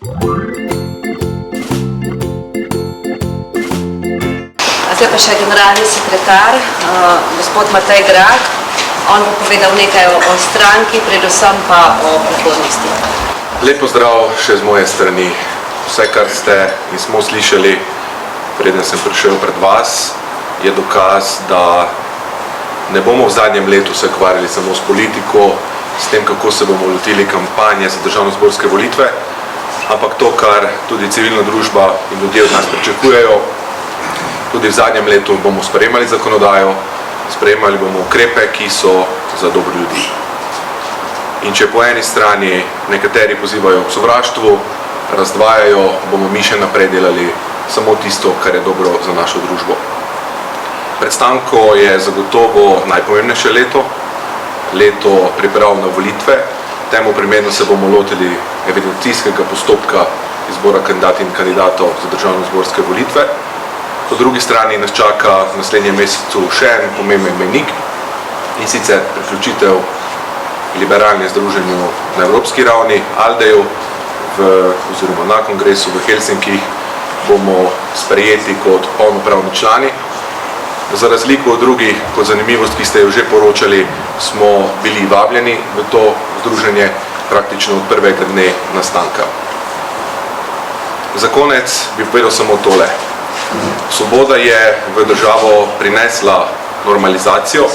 Zdaj pa še generalni sekretar, gospod Matej Grah. On bo povedal nekaj o stranki, predvsem pa o prihodnosti. Lep pozdrav še z moje strani. Vse, kar ste in smo slišali, preden sem prišel pred vas, je dokaz, da ne bomo v zadnjem letu se ukvarjali samo s politiko, s tem, kako se bomo lotili kampanje za državnozborske volitve, ampak to, kar tudi civilna družba in ljudje od nas pričakujejo. Tudi v zadnjem letu bomo sprejemali zakonodajo, sprejemali bomo ukrepe, ki so za dobro ljudi. In če po eni strani nekateri pozivajo k sovraštvu, razdvajajo, bomo mi še naprej delali samo tisto, kar je dobro za našo družbo. Pred stanko je zagotovo najpomembnejše leto priprav na volitve. Temu primerno se bomo lotili evidencijskega postopka izbora kandidatov in kandidatov za državnozborske volitve. Po drugi strani nas čaka v naslednjem mesecu še en pomemben mejnik, in sicer priključitev liberalnemu združenju na evropski ravni, ALDE-ju, oziroma na kongresu v Helsinkih bomo sprejeti kot polnopravni člani. Za razliko od drugih, kot zanimivost, ki ste jo že poročali, smo bili vabljeni v to združenje praktično od prvega dne nastanka. Za konec bi povedal samo tole. Svoboda je v državo prinesla normalizacijo,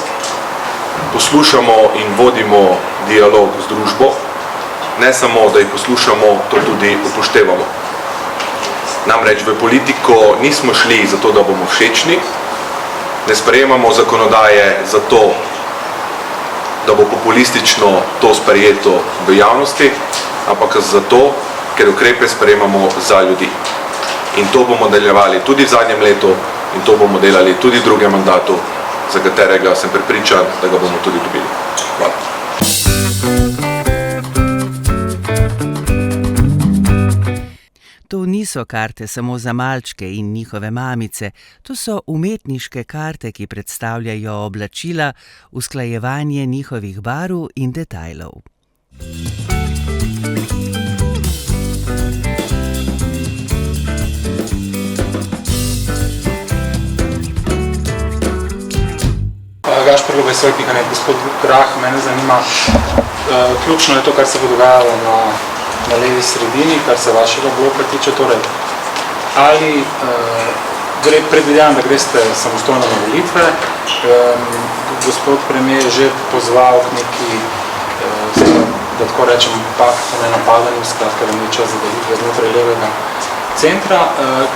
poslušamo in vodimo dialog z družbo, ne samo, da jih poslušamo, to tudi upoštevamo. Namreč v politiko nismo šli zato, da bomo všečni, ne sprejemamo zakonodaje zato, da bo populistično to sprejeto v javnosti, ampak zato, ker ukrepe sprejemamo za ljudi. In to bomo nadaljevali tudi v zadnjem letu in to bomo delali tudi v drugem mandatu, za katerega sem prepričan, da ga bomo tudi dobili. Hvala. To niso karte samo za malčke in njihove mamice, to so umetniške karte, ki predstavljajo oblačila, usklajevanje njihovih barv in detajlov. Gašper Lobej-Sojpika, gospod Grah, mene zanima, ključno je to, kar se bo dogajalo na levi sredini, kar se vašega bloka tiče, torej, ali predvidevam, da greste samostojno na volitve, gospod premijer je že pozval k neki, da tako rečem, paktu nenapadanju, skratka, da ni čas za delitve znotraj levega centra.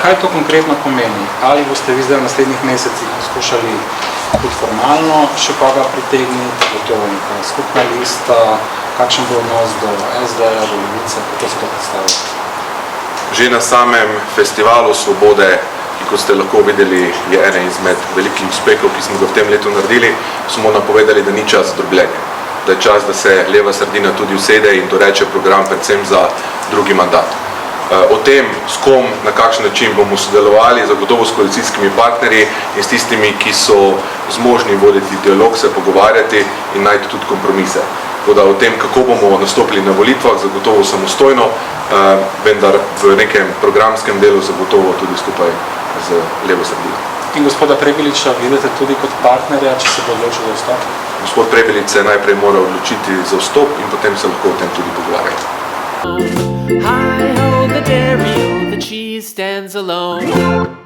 Kaj to konkretno pomeni? Ali boste vi zdaj v naslednjih mesecih poskušali tudi formalno še koga pritegniti, bo to neka skupna lista, kakšen bo odnos do SD-ja, do Levice, kako se to predstavlja? Že na samem festivalu Svobode, ki kot ste lahko videli, je ena izmed velikih uspehov, ki smo ga v tem letu naredili, smo napovedali, da ni čas za drobljenje, da je čas, da se leva sredina tudi usede in doreče program predvsem za drugi mandat. O tem, s kom, na kakšen način bomo sodelovali, zagotovo s koalicijskimi partnerji in s tistimi, ki so zmožni voditi dialog, se pogovarjati in najti tudi kompromise. Tako da o tem, kako bomo nastopili na volitvah, zagotovo samostojno, vendar v nekem programskem delu zagotovo tudi skupaj z levo sredino. In gospoda Prebiliča vidite tudi kot partnerja, če se bo odločil za vstop? Gospod Prebilič se najprej mora odločiti za vstop in potem se lahko o tem tudi pogovarjati. Hi ho, the dairy, the cheese stands alone.